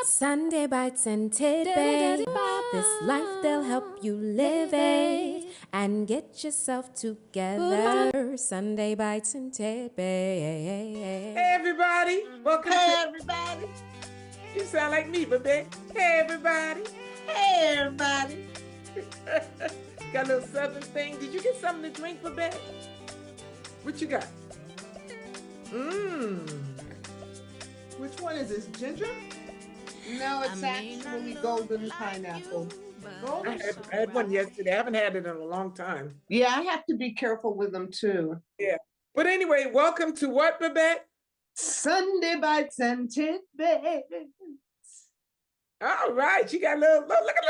Sunday bites and tidbits. This life they'll help you live it and get yourself together. Sunday bites and tidbits. Hey everybody, welcome to everybody. You sound like me, Babette. Hey everybody. Hey everybody. Got a little southern thing. Did you get something to drink, Babette? What you got? Which one is this? Ginger? No, it's actually golden pineapple. I had one yesterday. I haven't had it in a long time. Yeah, I have to be careful with them too. Yeah. But anyway, welcome to what, Babette? Sunday bites and tidbits. All right. You got a little look at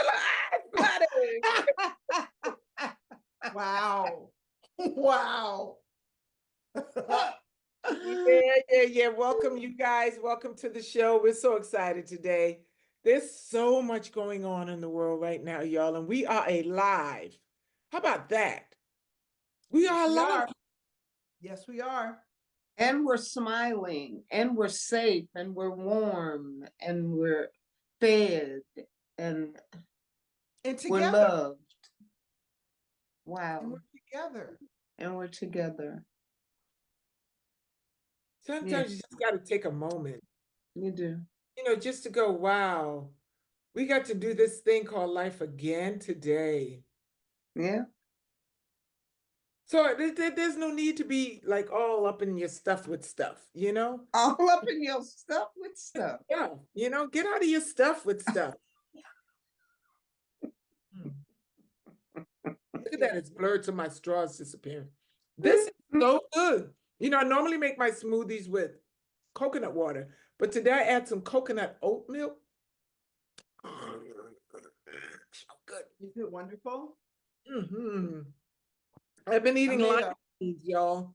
the eyes. Wow. Wow. Yeah. Welcome, you guys. Welcome to the show. We're so excited today. There's so much going on in the world right now, y'all, and we are alive. How about that? We are alive. Yes, we are. And we're smiling, and we're safe, and we're warm, and we're fed, and together. We're loved. Wow. And we're together. And we're together. Sometimes you just got to take a moment. You do. Just to go, wow, we got to do this thing called life again today. Yeah. So there's no need to be like all up in your stuff with stuff, All up in your stuff with stuff. Yeah, get out of your stuff with stuff. Look at that, it's blurred so my straw's disappearing. This is so good. I normally make my smoothies with coconut water, but today I add some coconut oat milk. So good. Is it wonderful? I've been eating lima beans, y'all.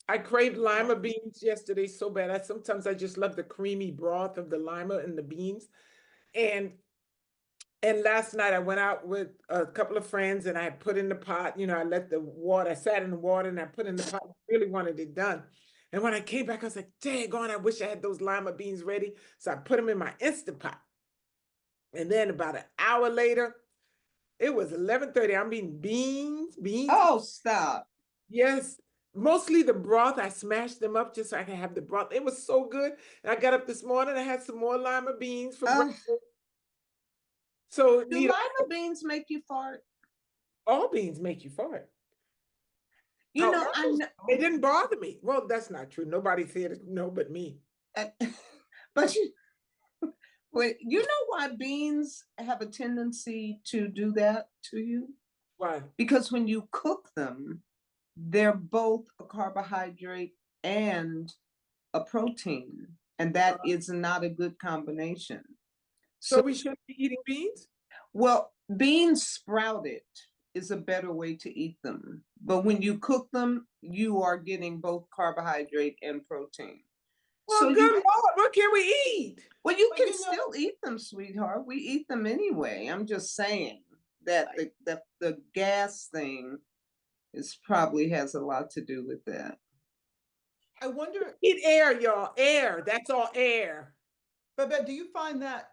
I craved lima beans yesterday so bad. Sometimes I just love the creamy broth of the lima and the beans. And last night I went out with a couple of friends and I put in the pot, I sat in the water and I put in the pot. I really wanted it done. And when I came back, I was like, daggone, I wish I had those lima beans ready. So I put them in my Instant Pot. And then about an hour later, it was 11:30. I'm eating beans. Oh, stop. Yes. Mostly the broth. I smashed them up just so I can have the broth. It was so good. And I got up this morning. I had some more lima beans for breakfast. So do lima beans make you fart? All beans make you fart. I know. It didn't bother me. Well, that's not true. Nobody said it, no, but me. But you know why beans have a tendency to do that to you? Why? Because when you cook them, they're both a carbohydrate and a protein, and that is not a good combination. So we shouldn't be eating beans? Well, beans sprouted is a better way to eat them. But when you cook them, you are getting both carbohydrate and protein. Well, so good Lord, what can we eat? Well, you can still eat them, sweetheart. We eat them anyway. I'm just saying that the gas thing probably has a lot to do with that. I wonder. Eat air, y'all. Air. That's all air. But do you find that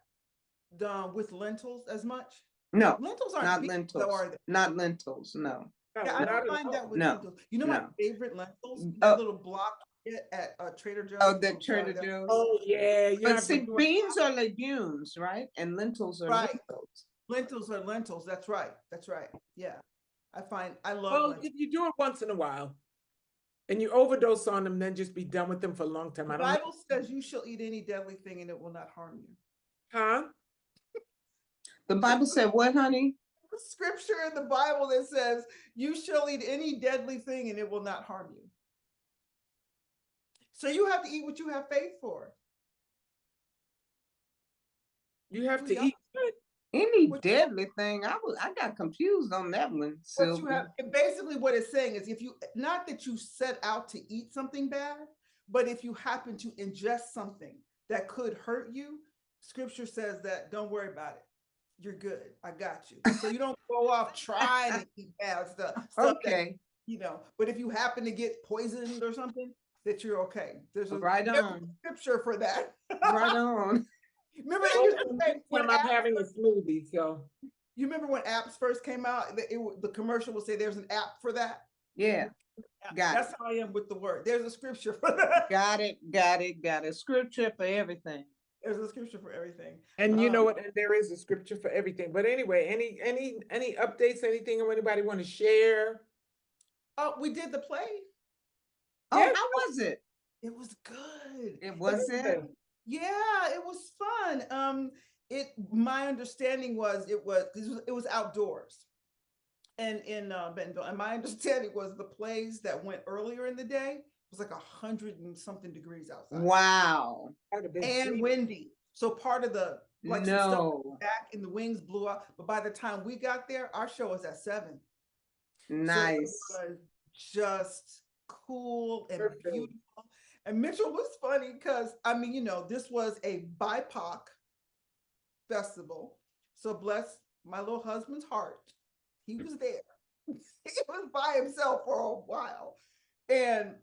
with lentils as much? No, lentils aren't not lentils. Though, are they? Not lentils. No. Yeah, I don't find that with lentils. My favorite lentils? That little block at Trader Joe's. Oh, the Trader Joe's. Oh yeah. But see, beans are legumes, right? And lentils are lentils. Lentils are lentils. That's right. Yeah, I love. Well, lentils. If you do it once in a while, and you overdose on them, then just be done with them for a long time. The Bible says you shall eat any deadly thing and it will not harm you. Huh? The Bible said what, honey? Scripture in the Bible that says you shall eat any deadly thing and it will not harm you. So you have to eat what you have faith for. You have to eat any deadly thing. I got confused on that one. Basically what it's saying is if you, not that you set out to eat something bad, but if you happen to ingest something that could hurt you, Scripture says that don't worry about it. You're good. I got you. So you don't go off trying to eat bad stuff. Okay. That, but if you happen to get poisoned or something, that you're okay. There's a right on scripture for that. Right on. Remember they used to say when I'm having a smoothie, so. you remember when apps first came out, the commercial would say there's an app for that. Yeah. That's how I am with the word. There's a scripture for that. Got it. Scripture for everything. There's a scripture for everything. And you know what? And there is a scripture for everything. But anyway, any updates, anything anybody want to share? Oh, we did the play. Oh, Yes. how was it? It was good. It wasn't. Yeah, it was fun. My understanding was it was outdoors, and in Bentonville. And my understanding was the plays that went earlier in the day was like 100 and something degrees outside. Wow. And windy. So part of the some stuff back in the wings blew up. But by the time we got there, our show was at 7. Nice. So it was just cool and beautiful. And Mitchell was funny because, I mean, you know, this was a BIPOC festival. So bless my little husband's heart. He was there. He was by himself for a while. And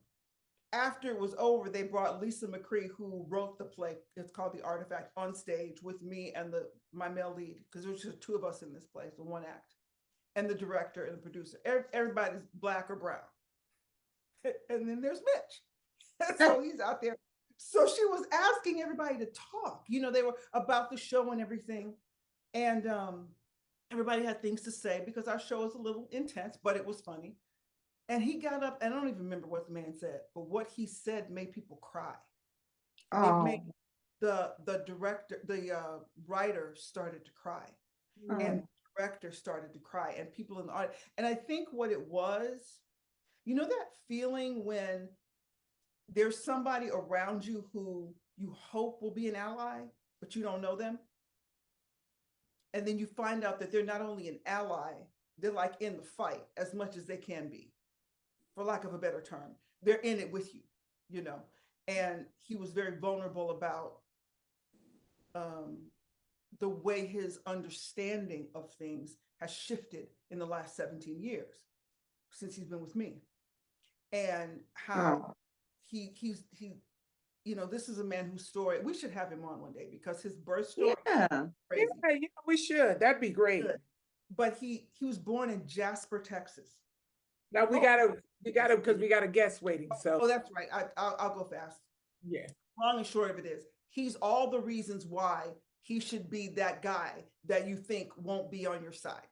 after it was over, they brought Lisa McCree, who wrote the play. It's called The Artifact, on stage with me and my male lead, because there was just 2 of us in this play, so 1 act, and the director and the producer. Everybody's Black or brown. And then there's Mitch. So he's out there. So she was asking everybody to talk. You know, they were about the show and everything. And everybody had things to say because our show is a little intense, but it was funny. And he got up, and I don't even remember what the man said, but what he said made people cry. Oh. It made the director, the writer started to cry. And the director started to cry, and people in the audience. And I think what it was, you know, that feeling when there's somebody around you who you hope will be an ally, but you don't know them. And then you find out that they're not only an ally, they're like in the fight as much as they can be, for lack of a better term. They're in it with you, you know. And he was very vulnerable about the way his understanding of things has shifted in the last 17 years since he's been with me. And how he's you know, this is a man whose story, we should have him on one day because his birth story is crazy. Yeah, we should. That'd be great. But he was born in Jasper, Texas. Now we gotta because we got a guest waiting. So that's right. I'll go fast. Yeah. Long and short of it is, he's all the reasons why he should be that guy that you think won't be on your side.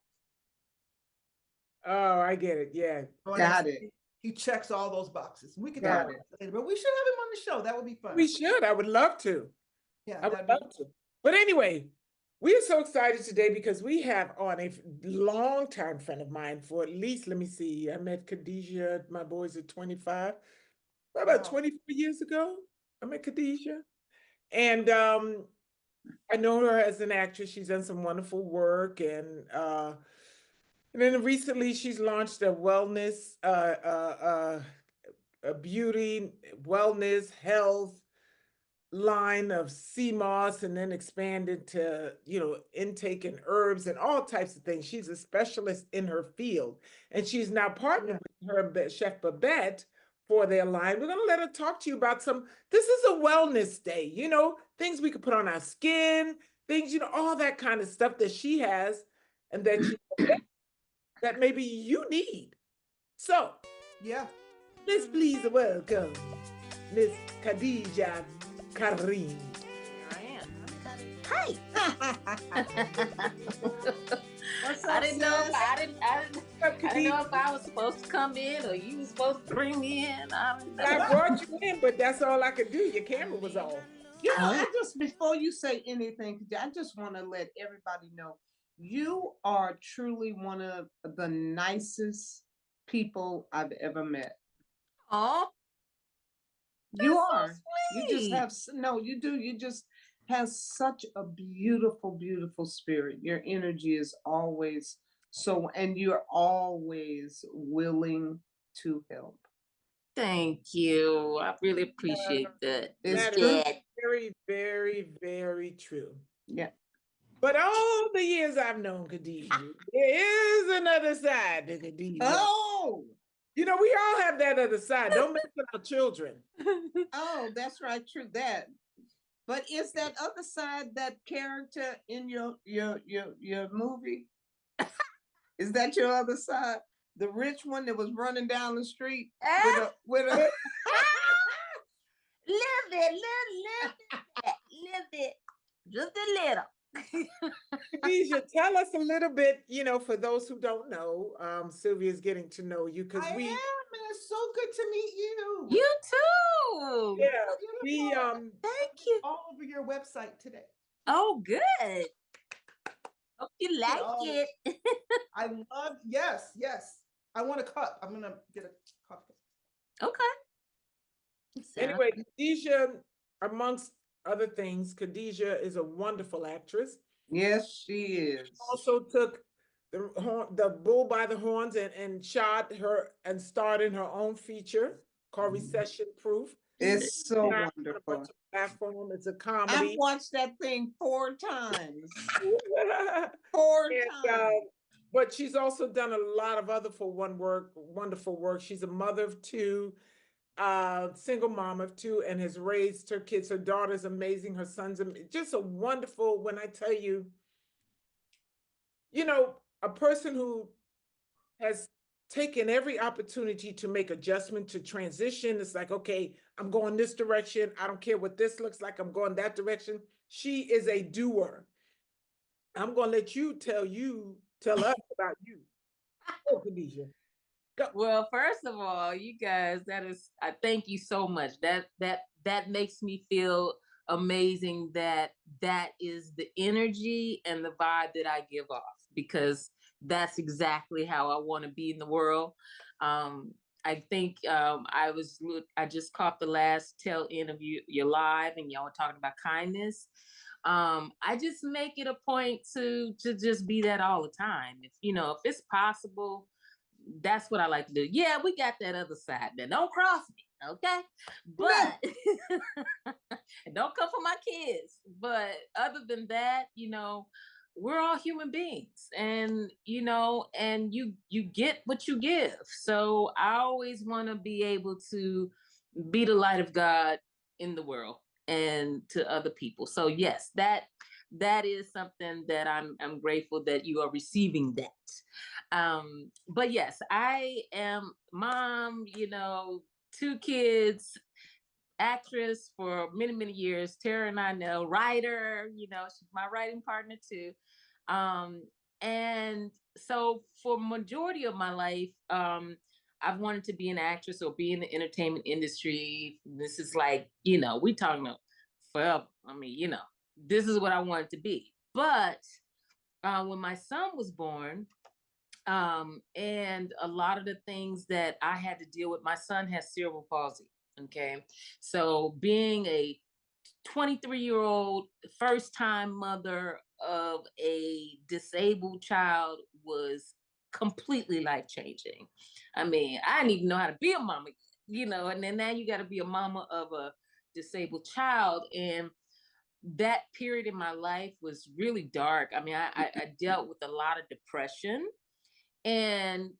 Oh, I get it. Yeah. Got it. He checks all those boxes. We could Got talk about it later, but we should have him on the show. That would be fun. We should. I would love to. Yeah, I would love to. But anyway, we are so excited today because we have on a longtime friend of mine for at least, let me see, I met Khadijah, my boys are 25, about 24 years ago. I met Khadijah. And I know her as an actress. She's done some wonderful work. And then recently she's launched a wellness, a beauty, wellness, health line of sea moss, and then expanded to, you know, intake and herbs and all types of things. She's a specialist in her field, and she's now partnered with her Chef Babette for their line. We're going to let her talk to you about this is a wellness day, you know, things we could put on our skin, things, you know, all that kind of stuff that she has and that that maybe you need. So, let's please welcome Miss Khadijah Karriem. Here I am. Hi. What's up, I didn't know sis? if I was supposed to come in or you were supposed to bring me in. I brought you in, but that's all I could do. Your camera was off. You know, before you say anything, I just want to let everybody know you are truly one of the nicest people I've ever met. Oh, you are. So you just have you do. You just have such a beautiful, beautiful spirit. Your energy is always and you're always willing to help. Thank you. I really appreciate that. That is very, very, very true. Yeah. But all the years I've known Khadijah, there is another side to Khadijah. Oh! You know, we all have that other side. Don't mess with our children. Oh, that's right. True that. But is that other side, that character in your movie? Is that your other side? The rich one that was running down the street with a little bit, just a little. Khadijah, tell us a little bit, for those who don't know, Sylvia's getting to know you because I am, and it's so good to meet you. You too. yeah, Beautiful. Thank you. All over your website today. Oh, good. Hope you like it. I love, yes. I want a cup. I'm gonna get a coffee. Okay. Anyway, Khadijah, amongst other things, Khadijah is a wonderful actress. Yes, she is. Also took the bull by the horns and shot her and starred in her own feature called Recession Proof. It's so wonderful. Platform. It's a comedy. I've watched that thing 4 times. 4 times. But she's also done a lot of other wonderful work. She's a mother of 2, single mom of 2, and has raised her kids. Her daughter's amazing. Her son's just a wonderful. When I tell you, a person who has taken every opportunity to make adjustment, to transition. It's like, okay, I'm going this direction. I don't care what this looks like. I'm going that direction. She is a doer. I'm going to let you tell us about you. Oh, Khadijah. Go. Well, first of all, you guys, I thank you so much. That makes me feel amazing that is the energy and the vibe that I give off, because that's exactly how I want to be in the world. I think I just caught the last tail end of your live, and y'all were talking about kindness. I just make it a point to just be that all the time. If it's possible, that's what I like to do. Yeah, we got that other side. Now don't cross me, okay? But don't come for my kids. But other than that, we're all human beings, and and you get what you give. So I always want to be able to be the light of God in the world and to other people. So yes, that is something that I'm grateful that you are receiving that. But yes, I am mom, 2 kids, actress for many, many years. Terrah and I know, writer, she's my writing partner too. And so for majority of my life, I've wanted to be an actress or be in the entertainment industry. This is like, we talking about forever. I mean, this is what I wanted to be. But when my son was born, and a lot of the things that I had to deal with, my son has cerebral palsy. Okay. So being a 23-year-old first-time mother of a disabled child was completely life-changing. I mean, I didn't even know how to be a mama, and then now you got to be a mama of a disabled child. And that period in my life was really dark. I mean, I dealt with a lot of depression. And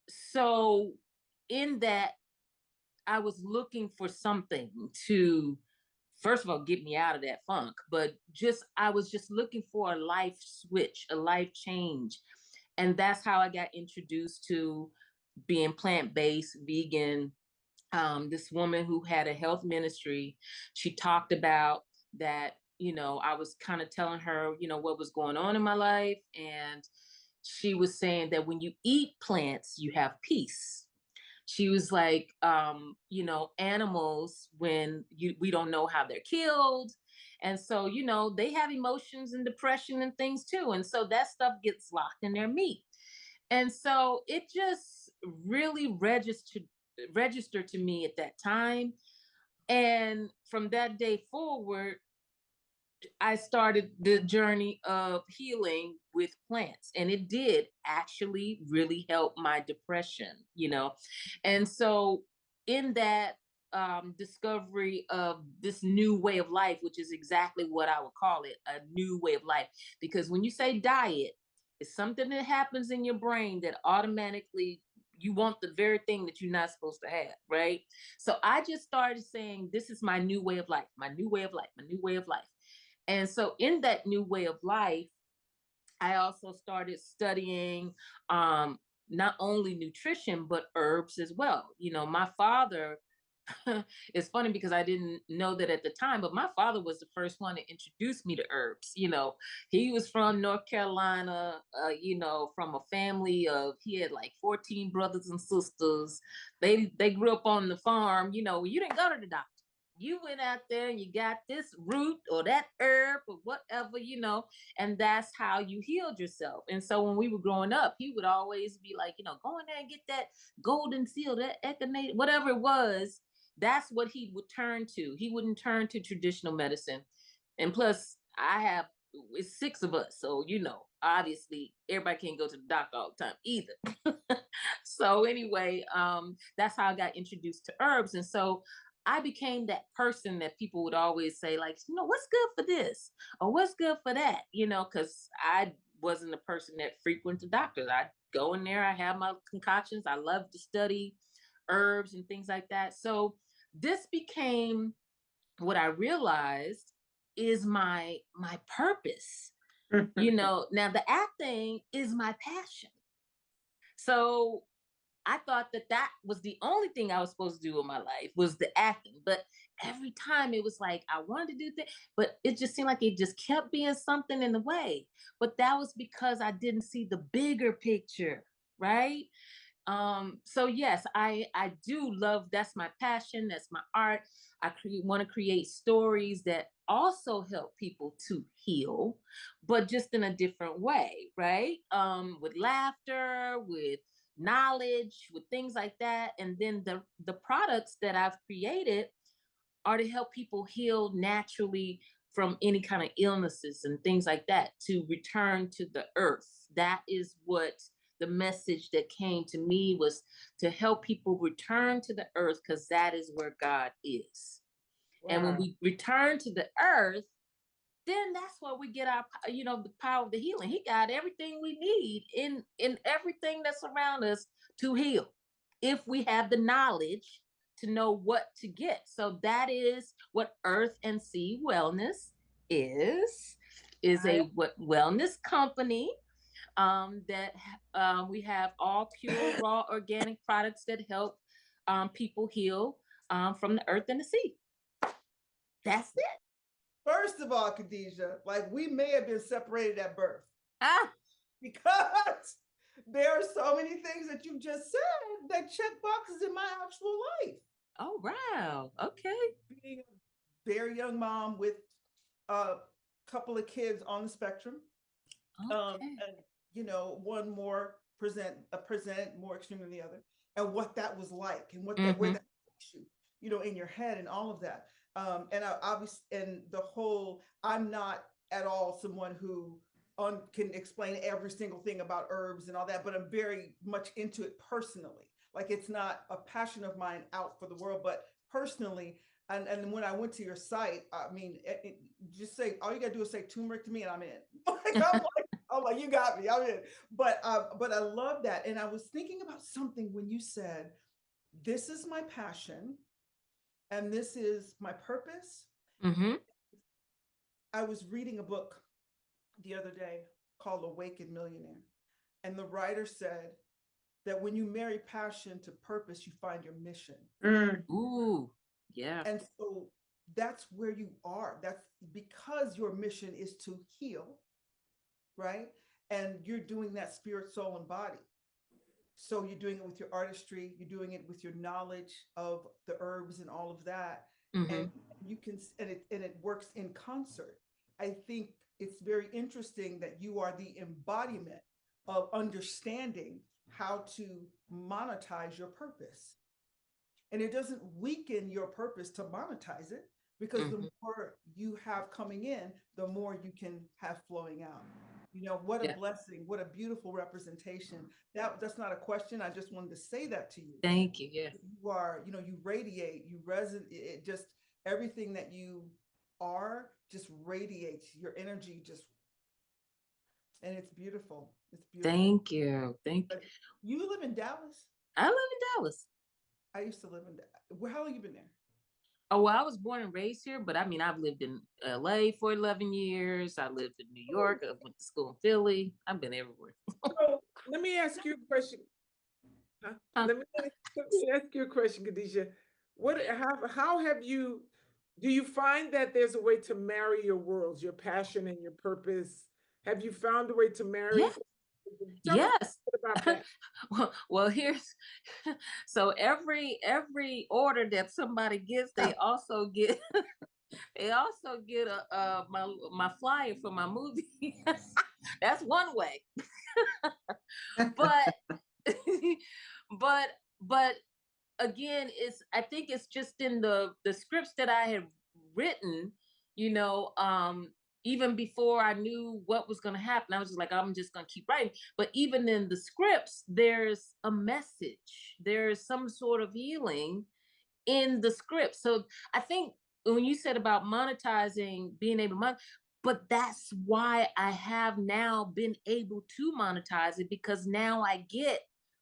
so in that, I was looking for something to, first of all, get me out of that funk, but I was just looking for a life switch, a life change. And that's how I got introduced to being plant-based, vegan. This woman who had a health ministry, she talked about that, I was kind of telling her, what was going on in my life. And she was saying that when you eat plants, you have peace. She was like, animals, when we don't know how they're killed. And so, they have emotions and depression and things too. And so that stuff gets locked in their meat. And so it just really registered to me at that time. And from that day forward, I started the journey of healing with plants, and it did actually really help my depression, And so in that discovery of this new way of life, which is exactly what I would call it, a new way of life, because when you say diet, it's something that happens in your brain that automatically you want the very thing that you're not supposed to have, right? So I just started saying, this is my new way of life, my new way of life, my new way of life. And so in that new way of life, I also started studying not only nutrition, but herbs as well. You know, my father, it's funny because I didn't know that at the time, but my father was the first one to introduce me to herbs. You know, he was from North Carolina, you know, from a family of, he had like 14 brothers and sisters. They grew up on the farm. You know, you didn't go to the doctor. You went out there and you got this root or that herb or whatever, you know, and that's how you healed yourself. And so when we were growing up, he would always be like, you know, go in there and get that golden seal, that echinacea, whatever it was. That's what he would turn to. He wouldn't turn to traditional medicine. And plus, it's 6 of us. So, you know, obviously everybody can't go to the doctor all the time either. So anyway, that's how I got introduced to herbs. And so I became that person that people would always say, like, you know, what's good for this or what's good for that, you know, because I wasn't a person that frequented doctors. I go in there, I have my concoctions. I love to study herbs and things like that. So this became what I realized is my purpose. You know, now the acting is my passion. So I thought that was the only thing I was supposed to do in my life was the acting. But every time it was like I wanted to do things, but it just seemed like it just kept being something in the way. But that was because I didn't see the bigger picture, right? So yes, I do love, that's my passion, that's my art. I want to create stories that also help people to heal, but just in a different way, right? With laughter, with knowledge, with things like that. And then the products that I've created are to help people heal naturally from any kind of illnesses and things like that, to return to the earth. That is what the message that came to me was, to help people return to the earth, because that is where God is. Wow. And when we return to the earth, then that's where we get our, you know, the power of the healing. He got everything we need in everything that's around us to heal, if we have the knowledge to know what to get. So that is what Earth and Sea Wellness is a wellness company that we have all pure, raw, organic products that help people heal from the earth and the sea. That's it. First of all, Khadijah, like, we may have been separated at birth. Because there are so many things that you just said that check boxes in my actual life. Oh, wow. Okay. Being a very young mom with a couple of kids on the spectrum. Okay. And, you know, one more presented more extreme than the other, and what that was like, and what that, where that takes you, you know, in your head, and all of that. And I obviously, and the whole, I'm not at all someone who can explain every single thing about herbs and all that, but I'm very much into it personally. Like, it's not a passion of mine out for the world, but personally. And when I went to your site, I mean, just say, all you gotta do is say turmeric to me and I'm in. I'm like, you got me, I'm in. But I love that. And I was thinking about something when you said, this is my passion and this is my purpose. I was reading a book the other day called Awakened Millionaire. And the writer said that when you marry passion to purpose, you find your mission. Ooh, yeah. And so that's where you are. That's because your mission is to heal, right? And you're doing that spirit, soul, and body. So you're doing it with your artistry, you're doing it with your knowledge of the herbs and all of that. And you can, and it works in concert. I think it's very interesting that you are the embodiment of understanding how to monetize your purpose. And it doesn't weaken your purpose to monetize it, because the more you have coming in, the more you can have flowing out. You know, what a blessing, what a beautiful representation. That's not a question. I just wanted to say that to you. Thank you. Yeah. You are, you know, you radiate, you resonate, it just, everything that you are just radiates, your energy just, and it's beautiful. It's beautiful. Thank you. Thank you. You live in Dallas? I live in Dallas. I used to live in Dallas. How long you been there? Oh, well, I was born and raised here, but I mean, I've lived in LA for 11 years. I lived in New York. I went to school in Philly. I've been everywhere. So let me ask you a question. Let me ask you a question, Khadijah. How have you, do you find that there's a way to marry your worlds, your passion and your purpose? Have you found a way to marry? Yeah. Tell us Yes. about that. Well, here's so every order that somebody gets, they also get my flyer for my movie. That's one way. But but again, I think it's just in the scripts that I have written, you know, even before I knew what was going to happen. I was just like, I'm just going to keep writing. But even in the scripts, there's a message. There's some sort of healing in the script. So I think when you said about monetizing, being able to but that's why I have now been able to monetize it, because now I get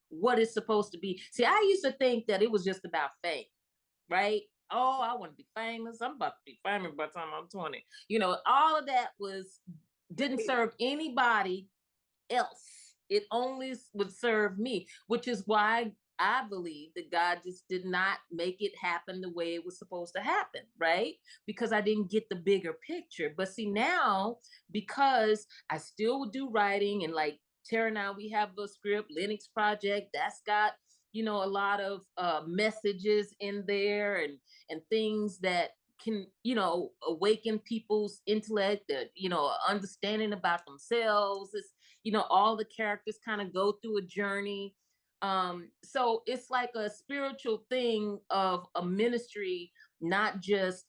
what it's supposed to be. See, I used to think that it was just about fame, right? Oh, I want to be famous. I'm about to be famous by the time I'm 20. You know, all of that didn't serve anybody else. It only would serve me, which is why I believe that God just did not make it happen the way it was supposed to happen, right? Because I didn't get the bigger picture. But see, now, because I still do writing, and like Terrah and I, we have a script, Linux Project, that's got, you know, a lot of messages in there and things that can, you know, awaken people's intellect, you know, understanding about themselves. It's, you know, all the characters kind of go through a journey. So it's like a spiritual thing of a ministry, not just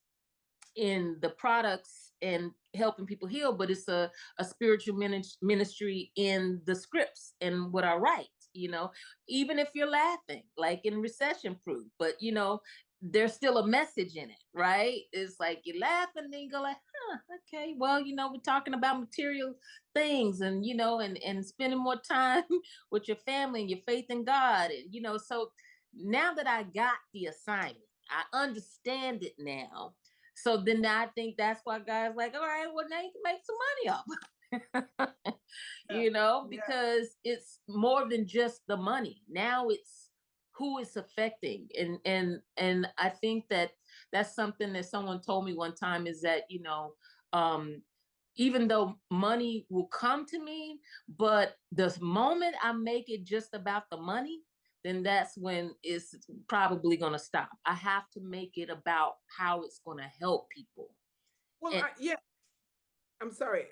in the products and helping people heal, but it's a spiritual ministry in the scripts and what I write, you know, even if you're laughing, like in Recession Proof, but you know, there's still a message in it, right? It's like you laugh and then you go like, okay, well, you know, we're talking about material things, and you know, and spending more time with your family and your faith in God. And you know, so now that I got the assignment, I understand it now. So then I think that's why God's like, all right, well, now you can make some money off. You know, because it's more than just the money. Now it's who it's affecting. And I think that that's something that someone told me one time, is that, you know, even though money will come to me, but the moment I make it just about the money, then that's when it's probably going to stop. I have to make it about how it's going to help people. Well, I'm sorry.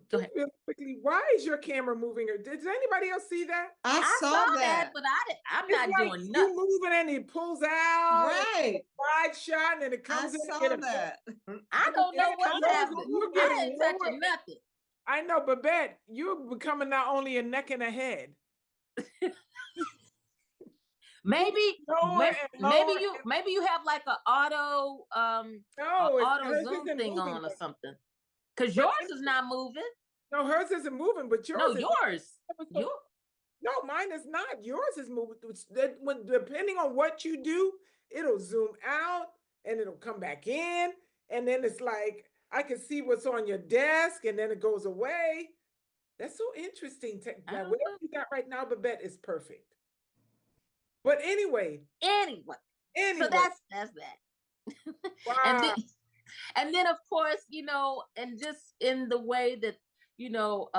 Go ahead. Real quickly, why is your camera moving? Or did anybody else see that? I saw that, but I'm It's not like doing nothing. you moving and it pulls out, right? wide shot, and then it I comes in. saw that. I don't know what's happening. I ain't touching nothing. I know, Babette, you're becoming not only a neck and a head. Maybe you have like an auto zoom thing on or something. Because yours is not moving. No, hers isn't moving, but yours. No, yours. No, mine is not. Yours is moving. When depending on what you do, it'll zoom out and it'll come back in, and then it's like I can see what's on your desk, and then it goes away. That's so interesting. Now, whatever you got right now, Babette, is perfect. But anyway. So that's that. Wow. And then of course, you know, and just in the way that, you know,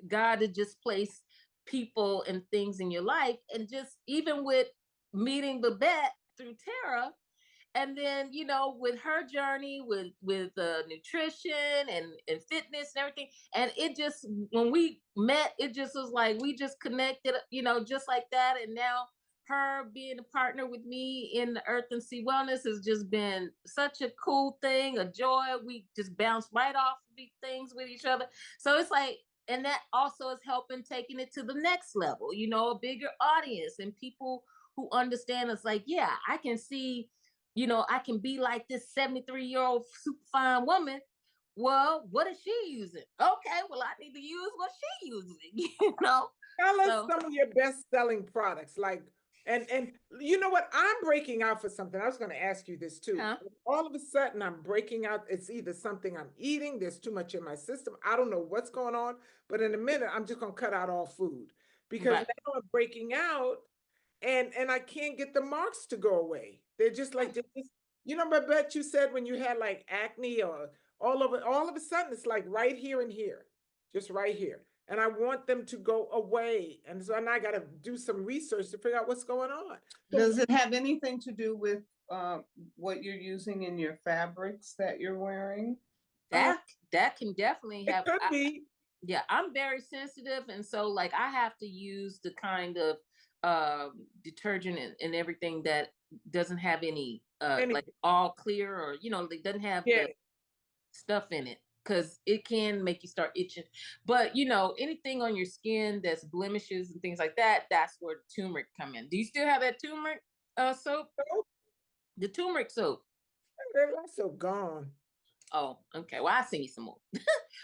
God had just placed people and things in your life, and just even with meeting Babette through Terrah, and then, you know, with her journey with nutrition and fitness and everything, and it just, when we met, it just was like we just connected, you know, just like that. And now her being a partner with me in the Earth and Sea Wellness has just been such a cool thing, a joy. We just bounce right off things with each other. So it's like, and that also is helping taking it to the next level, you know, a bigger audience and people who understand us. Like, yeah, I can see, you know, I can be like this 73-year-old super fine woman. Well, what is she using? Okay, well, I need to use what she using, you know? Tell us some of your best-selling products. Like, And you know what? I'm breaking out for something. I was going to ask you this too. Huh? All of a sudden, I'm breaking out. It's either something I'm eating, there's too much in my system. I don't know what's going on, but in a minute, I'm just going to cut out all food because Right. now I'm breaking out and I can't get the marks to go away. They're just like, you know, Babette, you said when you had like acne or all of a sudden, it's like right here and here, just right here. And I want them to go away. And so now I got to do some research to figure out what's going on. Does it have anything to do with what you're using in your fabrics that you're wearing? That can definitely have. It could be. Yeah, I'm very sensitive, and so like I have to use the kind of detergent and everything that doesn't have any like all clear, or you know, it doesn't have the stuff in it, because it can make you start itching. But you know, anything on your skin that's blemishes and things like that, that's where turmeric come in. Do you still have that turmeric soap? The turmeric soap. They're so gone. Oh, okay. Well, I'll send you some more.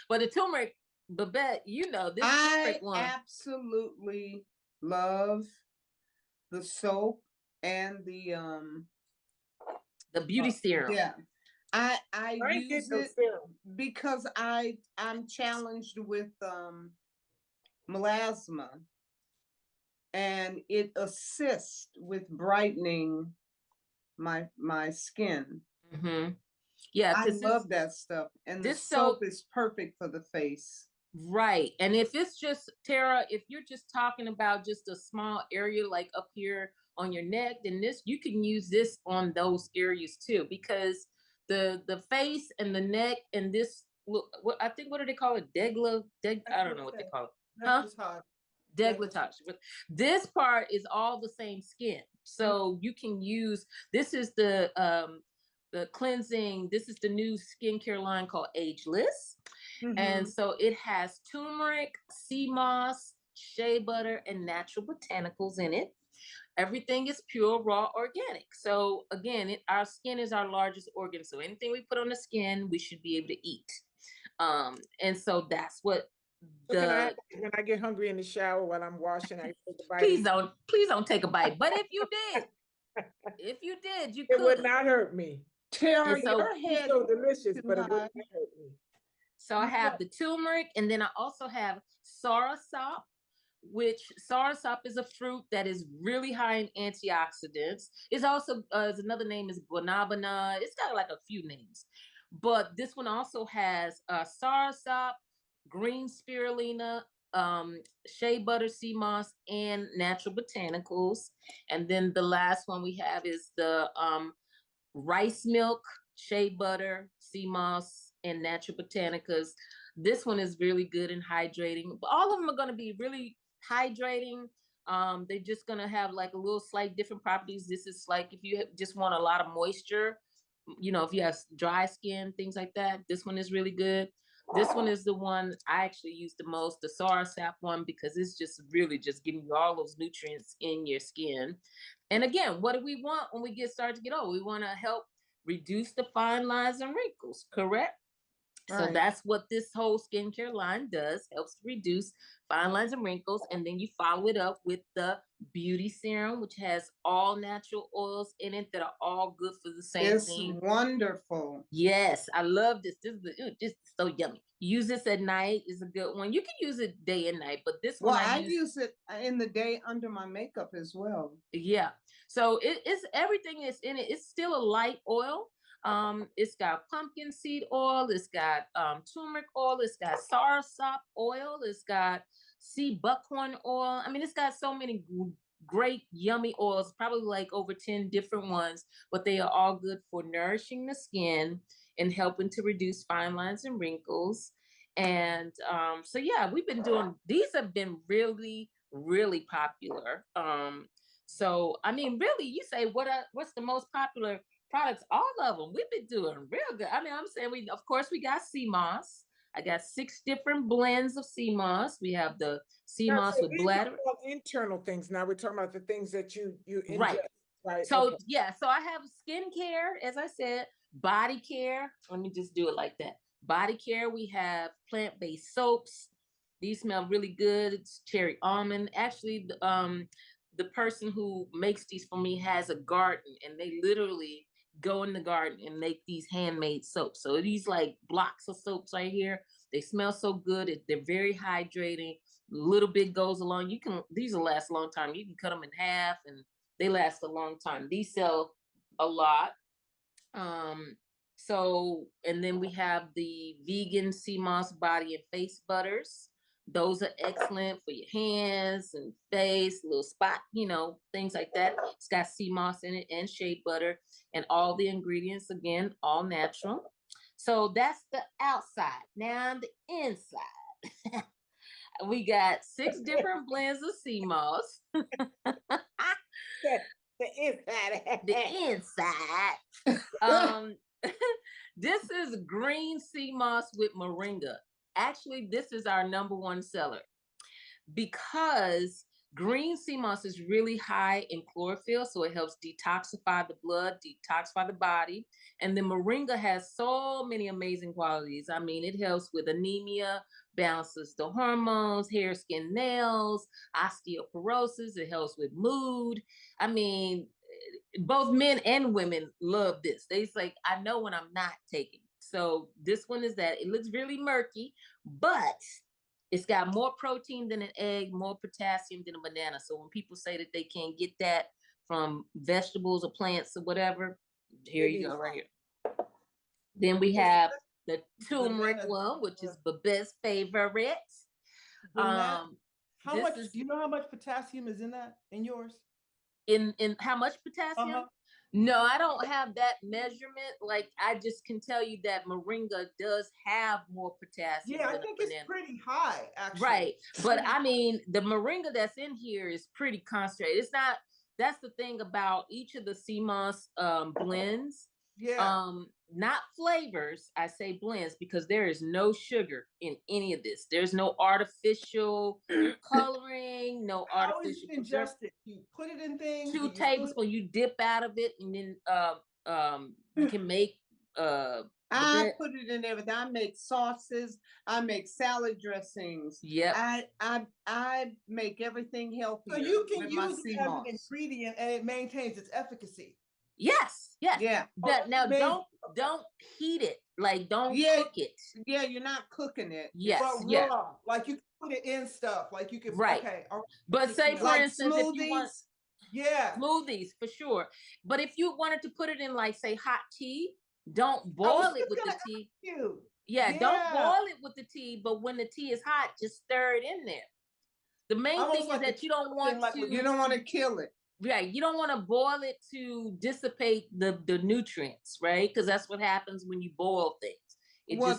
But the turmeric, Babette, you know, this turmeric one. I absolutely love the soap and the beauty serum. Yeah. I use it because I'm challenged with melasma, and it assists with brightening my skin. Mm-hmm. Yeah, I love that stuff, and this soap is perfect for the face. Right. And if it's just, Terrah, if you're just talking about just a small area like up here on your neck, then you can use this on those areas too, because the face and the neck and this, what I think, what do they call it? I don't know what they call it. Huh? Decolletage. This part is all the same skin. So you can use, this is the cleansing, this is the new skincare line called Ageless. Mm-hmm. And so it has turmeric, sea moss, shea butter, and natural botanicals in it. Everything is pure, raw, organic. So again, our skin is our largest organ. So anything we put on the skin, we should be able to eat. And so that's what when I get hungry in the shower while I'm washing, I take a bite. Please don't take a bite. But if you did, you could. It would not hurt me. Terrah, your head is so delicious, but it would not hurt me. So I have the turmeric, and then I also have soursop, which soursop is a fruit that is really high in antioxidants. It's also, another name is guanabana. It's got like a few names. But this one also has soursop, green spirulina, shea butter, sea moss, and natural botanicals. And then the last one we have is the rice milk, shea butter, sea moss, and natural botanicals. This one is really good and hydrating. But all of them are going to be really hydrating. They're just going to have like a little slight different properties. This is like if you just want a lot of moisture, you know, if you have dry skin, things like that, this one is really good. This one is the one I actually use the most, the soursop one, because it's just really just giving you all those nutrients in your skin. And again, what do we want when we start to get old? We want to help reduce the fine lines and wrinkles, correct? Right. So that's what this whole skincare line does, helps reduce fine lines and wrinkles. And then you follow it up with the beauty serum, which has all natural oils in it that are all good for the same thing. It's wonderful. Yes, I love this. This is so yummy. Use this at night is a good one. You can use it day and night, but this one I use it in the day under my makeup as well. Yeah. So it's everything is in it. It's still a light oil. It's got pumpkin seed oil, it's got turmeric oil, it's got soursop oil, it's got sea buckhorn oil. I mean, it's got so many great yummy oils, probably like over 10 different ones, but they are all good for nourishing the skin and helping to reduce fine lines and wrinkles. And so yeah, we've been doing, these have been really, really popular. So I mean, really, you say what's the most popular products? All of them. We've been doing real good. I mean, I'm saying of course we got sea moss. I got 6 different blends of sea moss. We have the sea moss with bladder. Internal things. Now we're talking about the things that you ingest, right? So yeah, so I have skincare, as I said, body care. Let me just do it like that. Body care. We have plant-based soaps. These smell really good. It's cherry almond. Actually, the person who makes these for me has a garden, and they literally go in the garden and make these handmade soaps. So these like blocks of soaps right here, they smell so good. They're very hydrating. A little bit goes along. These will last a long time. You can cut them in half and they last a long time. These sell a lot. And then we have the vegan sea moss body and face butters. Those are excellent for your hands and face, little spot, things like that. It's got sea moss in it and shea butter, and all the ingredients, again, all natural. So that's the outside. Now the inside. We got 6 different blends of sea moss. The inside. The inside. This is green sea moss with moringa. Actually, this is our #1 seller because green sea moss is really high in chlorophyll, so it helps detoxify the blood, detoxify the body. And then moringa has so many amazing qualities. I mean, it helps with anemia, balances the hormones, hair, skin, nails, osteoporosis. It helps with mood. I mean, both men and women love this. They's like, I know when I'm not taking. So this one is that. It looks really murky, but it's got more protein than an egg, more potassium than a banana. So when people say that they can't get that from vegetables or plants or whatever, here you go, right here. Then we have the turmeric one, which is Babette's favorite. How much? Do you know how much potassium is in that in yours? In how much potassium? No, I don't have that measurement. Like, I just can tell you that moringa does have more potassium. Yeah, I think it's pretty high, actually. Right. But I mean, the moringa that's in here is pretty concentrated. It's not, that's the thing about each of the sea moss blends. Yeah. Not flavors, I say blends, because there is no sugar in any of this. There's no artificial coloring, no artificial. How is it ingested? You put it in things. 2 tablespoons. You dip out of it, and then you can make. I put it in everything. I make sauces. I make salad dressings. Yeah. I make everything healthy. So you can use it as an ingredient, and it maintains its efficacy. Yes. Yeah. Now don't heat it. Like, don't cook it. Yeah, you're not cooking it. Yes. But raw. Like, you can put it in stuff. Like, you can. Right. Okay. But say, for instance, smoothies. if you want. Yeah. Smoothies, for sure. But if you wanted to put it in, like, say, hot tea, don't boil it with the tea. Yeah, don't boil it with the tea. But when the tea is hot, just stir it in there. The main thing is that you don't want to. You don't want to kill it. Yeah, you don't want to boil it to dissipate the nutrients, right? Because that's what happens when you boil things.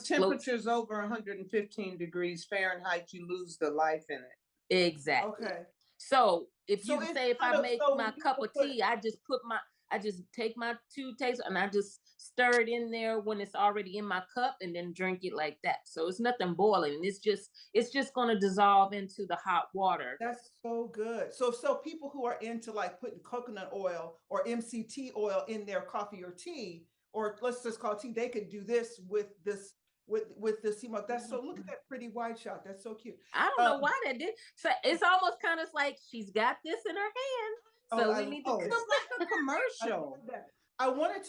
Temperatures over 115 degrees Fahrenheit, you lose the life in it. Exactly. Okay. So if I make my cup of tea, I just take my 2 tablespoons and I just stir it in there when it's already in my cup, and then drink it like that. So it's nothing boiling. It's just going to dissolve into the hot water. That's so good. So people who are into, like, putting coconut oil or MCT oil in their coffee or tea, or let's just call it tea, they could do this with this. With the sea moss. That's so, look at that pretty white shot. That's so cute. I don't know why that did. So it's almost kind of like she's got this in her hand. So we need to come back a commercial. I wanted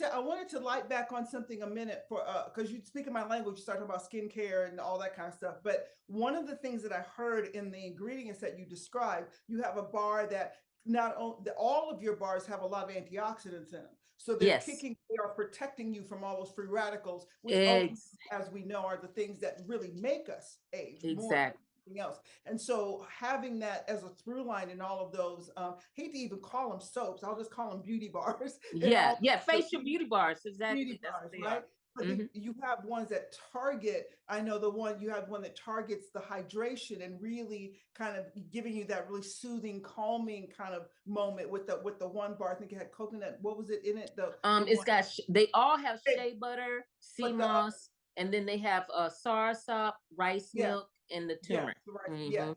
to light back on something a minute for because you speak in my language, you start talking about skincare and all that kind of stuff. But one of the things that I heard in the ingredients that you described, you have a bar that not only all of your bars have a lot of antioxidants in them. So they are protecting you from all those free radicals, which, as we know, are the things that really make us age more than anything else. And so having that as a through line in all of those, hate to even call them soaps, I'll just call them beauty bars. Facial beauty bars, exactly. Beauty bars, right? But you have ones that target, I know you have one that targets the hydration and really kind of giving you that really soothing, calming kind of moment with the one bar. I think it had coconut. What was it in it? They all have shea butter, sea moss, and then they have soursop, rice milk, and the turmeric. Yeah.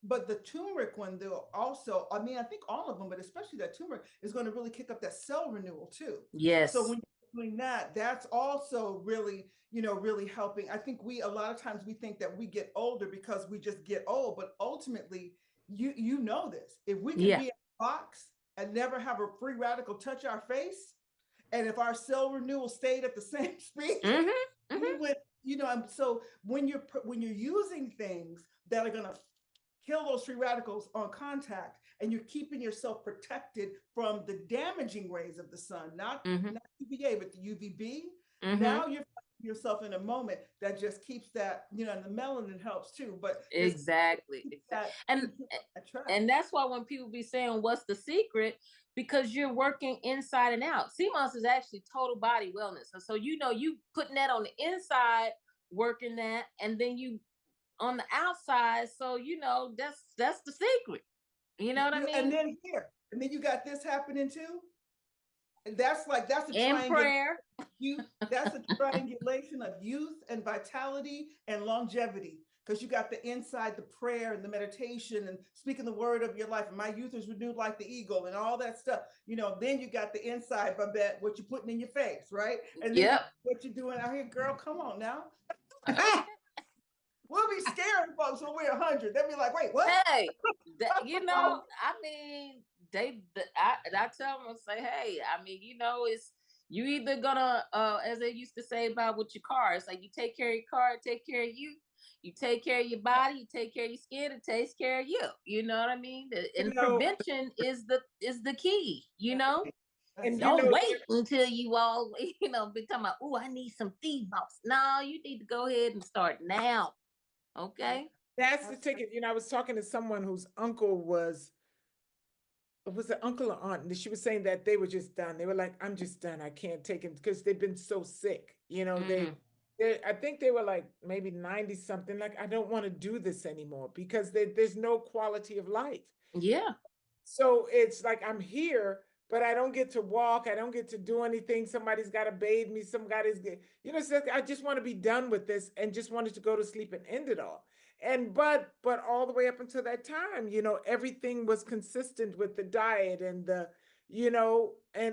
But the turmeric one, though, also, I mean, I think all of them, but especially that turmeric is going to really kick up that cell renewal too. Yes. So when doing that, that's also really, really helping. I think a lot of times we think that we get older because we just get old, but ultimately, you know this. If we can be box and never have a free radical touch our face, and if our cell renewal stayed at the same speed, we would, and so when you're using things that are going to kill those free radicals on contact, and you're keeping yourself protected from the damaging rays of the sun, not UVA, but the UVB. Now you're yourself in a moment that just keeps that, and the melanin helps too. But exactly. And that's why when people be saying, what's the secret? Because you're working inside and out. CMOS is actually total body wellness. So, you putting that on the inside, working that, and then you on the outside. So, that's the secret. You know what I mean? And then you got this happening too. And that's a prayer. That's a triangulation of youth and vitality and longevity. Because you got the inside, the prayer and the meditation and speaking the word of your life. And my youth is renewed like the eagle and all that stuff. Then you got the inside, Babette, what you're putting in your face, right? And then what you're doing out here, girl, come on now. We'll be scaring folks when we're 100. They'll be like, wait, what? Hey, I mean, I tell them, I say, hey, I mean, it's, you either gonna, as they used to say about with your car, it's like you take care of your car, take care of you. You take care of your body, you take care of your skin, it takes care of you. You know what I mean? And prevention is the key, And don't wait until you all, be talking about, oh, I need some DBOS. No, you need to go ahead and start now. Okay? That's the ticket. I was talking to someone whose uncle was it uncle or aunt? And she was saying that they were just done. They were like, I'm just done. I can't take it, because they've been so sick. I think they were like maybe 90 something. Like, I don't want to do this anymore, because there's no quality of life. Yeah. So it's like, I'm here, but I don't get to walk. I don't get to do anything. Somebody's got to bathe me. Somebody's, it's like, I just want to be done with this and just wanted to go to sleep and end it all. And, but all the way up until that time, everything was consistent with the diet and the, well, I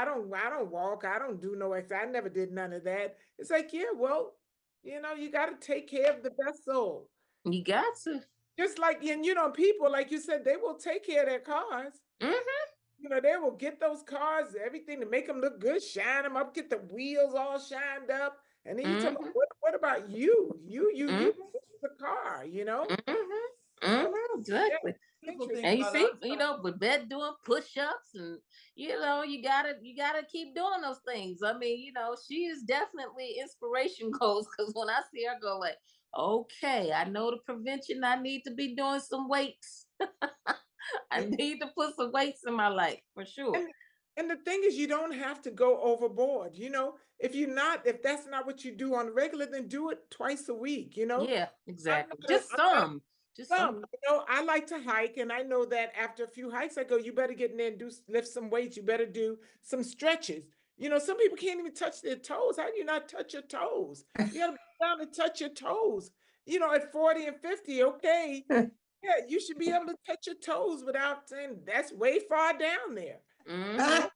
don't walk. I don't do no exercise. I never did none of that. It's like, yeah, well, you got to take care of the vessel. You got to. Just like, and people, like you said, they will take care of their cars. They will get those cars, everything to make them look good, shine them up, get the wheels all shined up. And then you tell them, what about you? You the car, Exactly. And you see, Babette doing push-ups, and you gotta keep doing those things. I mean, she is definitely inspiration goals, because when I see her, I go like, okay, I know the prevention. I need to be doing some weights. I need to put some weights in my life for sure. And the thing is, you don't have to go overboard. If that's not what you do on the regular, then do it twice a week. Yeah, exactly. Just some. I like to hike, and I know that after a few hikes, I go, you better get in there and lift some weights. You better do some stretches. Some people can't even touch their toes. How do you not touch your toes? You gotta be down to touch your toes. At 40 and 50, okay. Yeah, you should be able to touch your toes without saying that's way far down there. But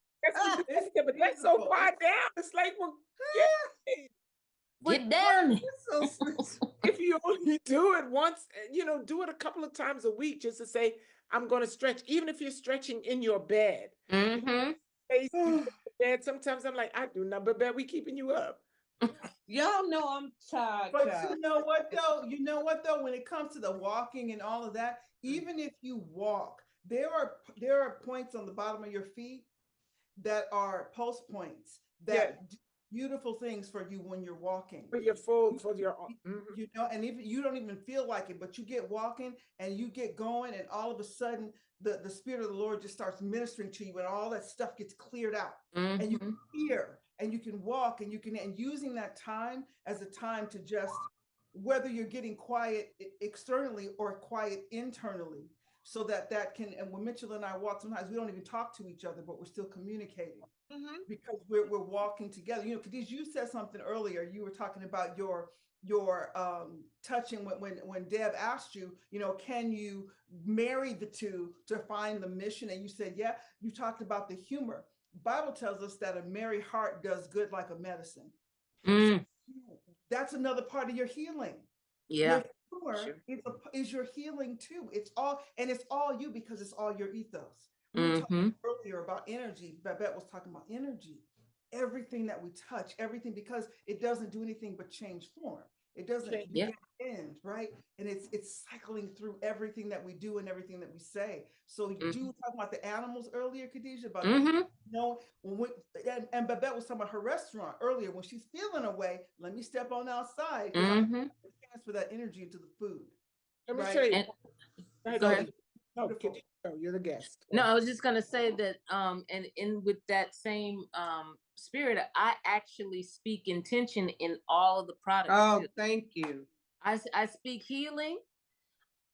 that's so far down. It's like, well, get down. If you only do it once, do it a couple of times a week, just to say, I'm going to stretch, even if you're stretching in your bed. Bed. Sometimes I'm like, I do not, but we keeping you up. Y'all know I'm tired. But you know what though? When it comes to the walking and all of that, even if you walk, there are points on the bottom of your feet that are pulse points that do beautiful things for you when you're walking. And if you don't even feel like it, but you get walking and you get going, and all of a sudden the Spirit of the Lord just starts ministering to you, and all that stuff gets cleared out, and you can hear, and you can walk, and using that time as a time to just, whether you're getting quiet externally or quiet internally, so that can, and when Mitchell and I walk, sometimes we don't even talk to each other, but we're still communicating because we're walking together. Khadijah, you said something earlier. You were talking about your touching when Deb asked you, can you marry the two to find the mission? And you said, yeah. You talked about the humor. Bible tells us that a merry heart does good like a medicine. So that's another part of your healing. Yeah. Your entrepreneur is your healing too. It's all you because it's all your ethos. We were talking earlier about energy. Babette was talking about energy. Everything that we touch, everything, because it doesn't do anything but change form. It doesn't end, right? And it's cycling through everything that we do and everything that we say. So you were talking about the animals earlier, Khadijah, about and Babette was talking about her restaurant earlier. When she's feeling away, let me step on outside because I transfer that energy into the food. Let me right? show you. Go ahead. No, you're the guest. No, I was just gonna say that, and with that same spirit, I actually speak intention in all of the products. Oh, thank you. I speak healing,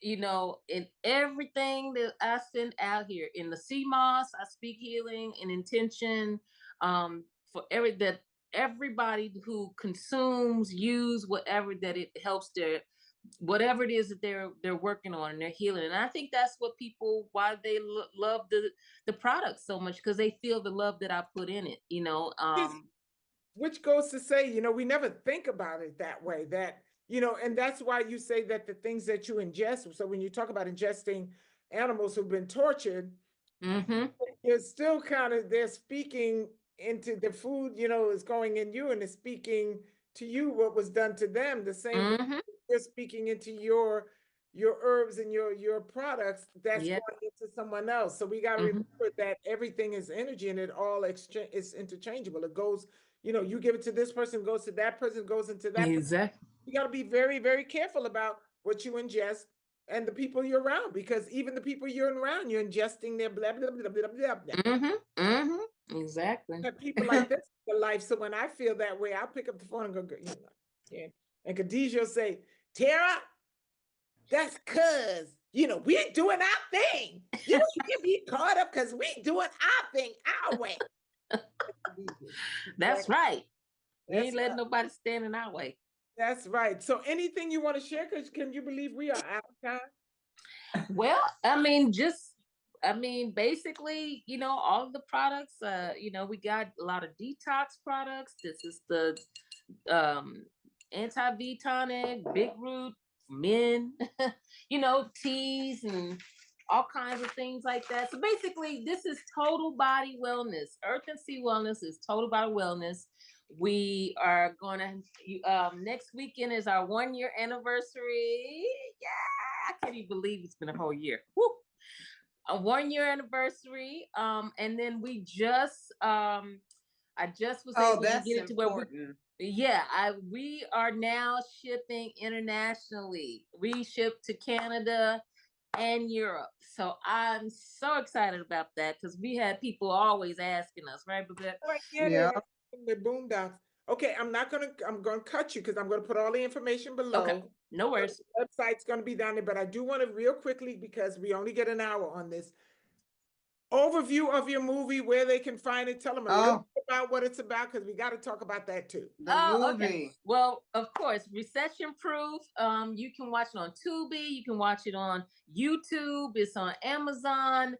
you know, in everything that I send out here. In the sea moss, I speak healing and intention for everybody who consumes, use whatever that it helps their, whatever it is that they're working on and they're healing. And I think that's what people, why they love the product so much, because they feel the love that I put in it, you know. Which goes to say, you know, we never think about it that way, that, you know, and that's why you say that the things that you ingest, so when you talk about ingesting animals who've been tortured, you're still kind of, they're speaking into the food, you know, is going in you and is speaking to you what was done to them, the same way you're speaking into your herbs and your products that's going into someone else. So we got to remember that everything is energy and it all is interchangeable. It goes, you know, you give it to this person, goes to that person, goes into that person. You got to be very, very careful about what you ingest and the people you're around, because even the people you're around, you're ingesting their blah, blah, blah, blah, blah, blah. Exactly. People like this in life. So when I feel that way, I'll pick up the phone and go, you know, and Khadijah will say, Terrah, that's cuz, you know, we're doing our thing. You can be caught up because we doing our thing our way. That's right. We ain't letting nobody stand in our way. That's right. So anything you want to share? Because can you believe we are out of time? Well, I mean, basically, you know, all of the products, you know, we got a lot of detox products. This is the anti-V tonic, Big Root, men, you know, teas and all kinds of things like that. So basically, this is total body wellness. Earth and Sea Wellness is total body wellness. We are going to, next weekend is our 1-year anniversary. Yeah, I can't even believe it's been a whole year. Woo! A 1-year anniversary. And then we just, I just was able to get it to where we are now shipping internationally. We ship to Canada and Europe. So I'm so excited about that because we had people always asking us, right, Babette? The boondocks. Okay, I'm gonna cut you because I'm gonna put all the information below. Okay, no worries. The website's gonna be down there, but I do want to real quickly, because we only get an hour on this. Overview of your movie, where they can find it. Tell them a little bit about what it's about, because we got to talk about that too. The movie. Okay. Well, of course, Recession Proof. You can watch it on Tubi. You can watch it on YouTube. It's on Amazon,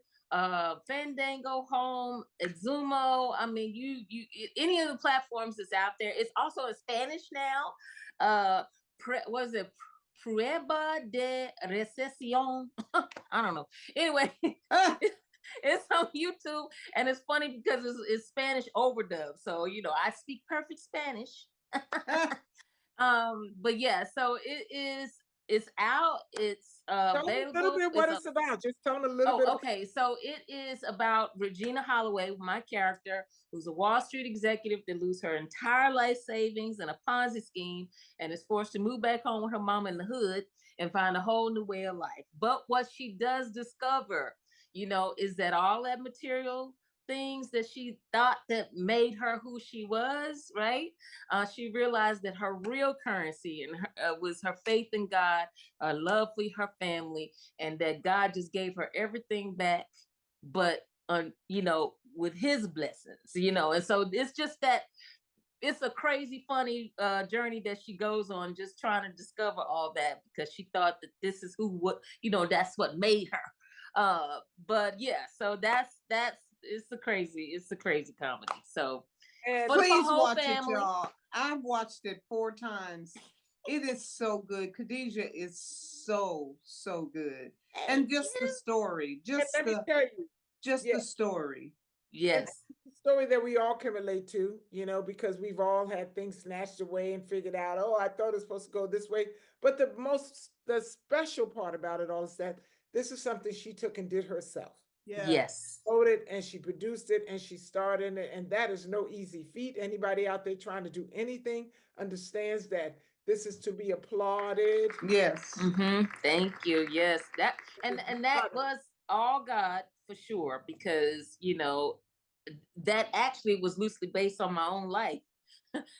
Fandango, Home, Exumo. I mean, you any of the platforms that's out there. It's also in Spanish now. Was it Prueba de Recession? I don't know. Anyway. It's on YouTube, and it's funny because it's Spanish overdub. So, you know, I speak perfect Spanish. But yeah, so it's out. It's available. Tell them a little bit what it's about. Just tell them a little bit. Okay, so it is about Regina Holloway, my character, who's a Wall Street executive that loses her entire life savings in a Ponzi scheme and is forced to move back home with her mom in the hood and find a whole new way of life. But what she does discover, you know, is that all that material things that she thought that made her who she was, right? She realized that her real currency and was her faith in God, love for her family, and that God just gave her everything back, but you know, with His blessings, you know. And so it's just that it's a crazy, funny journey that she goes on, just trying to discover all that because she thought that this is you know, that's what made her. But yeah, so that's it's a crazy comedy. So please watch it, y'all. I've watched it 4 times It is so good. Khadijah is so good. And just the story, just let me the tell you, the story. and Yes. it's a story that we all can relate to, because we've all had things snatched away and figured out, oh, I thought it was supposed to go this way. But the special part about it all is that this is something she took and did herself. Yes. Wrote it and she produced it and she starred in it. And that is no easy feat. Anybody out there trying to do anything understands that this is to be applauded. Yes. Mm-hmm. Thank you. Yes. That and that was all God for sure, because that actually was loosely based on my own life.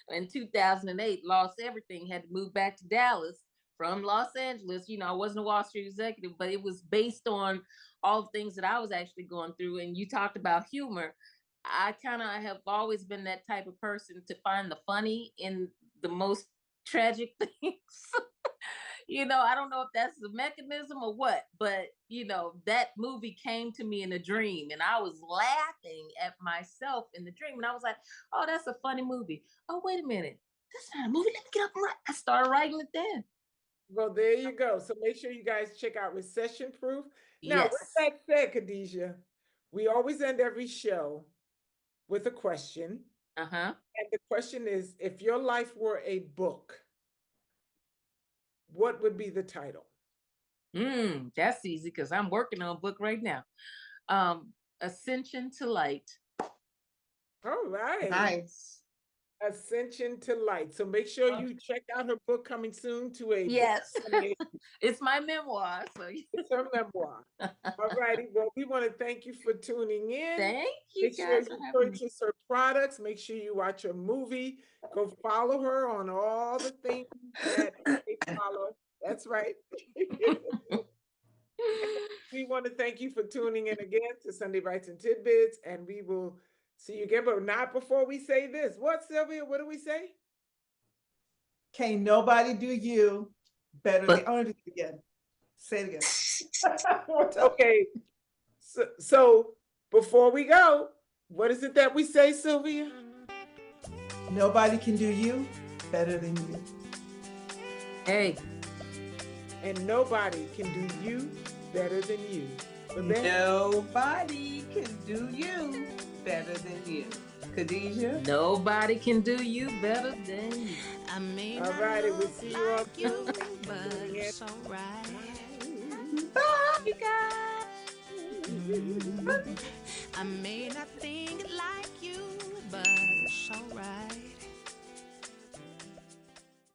In 2008, lost everything, had to move back to Dallas from Los Angeles. I wasn't a Wall Street executive, but it was based on all the things that I was actually going through. And you talked about humor. I kind of have always been that type of person to find the funny in the most tragic things. I don't know if that's the mechanism or what, but that movie came to me in a dream and I was laughing at myself in the dream. And I was like, oh, that's a funny movie. Oh, wait a minute. That's not a movie. Let me get up and write. I started writing it then. Well, there you go. So make sure you guys check out Recession Proof. Now, Yes. with that said, Khadijah, we always end every show with a question. Uh-huh. And the question is, if your life were a book, what would be the title? That's easy because I'm working on a book right now. Ascension to Light. All right. Nice. Ascension to Light. So make sure you check out her book coming soon to a Yes. book. It's my memoir. So It's her memoir. All righty. Well, we want to thank you for tuning in. Thank you Make guys sure for you having me. purchase her products. Make sure you watch her movie. Go follow her on all the things that they follow. That's right. We want to thank you for tuning in again to Sunday Bites and Tidbits, and we will see you again, but not before we say this. What, Sylvia? What do we say? Can't nobody do you better than. I want to do it again. Say it again. Okay. So before we go, what is it that we say, Sylvia? Nobody can do you better than you. Hey. And nobody can do you better than you. Nobody can do you better than you. Khadijah? Nobody can do you better than you. I may all not righty, look we'll see you like all you, but it's all right. Bye. You guys. I may not think like you, but it's all right.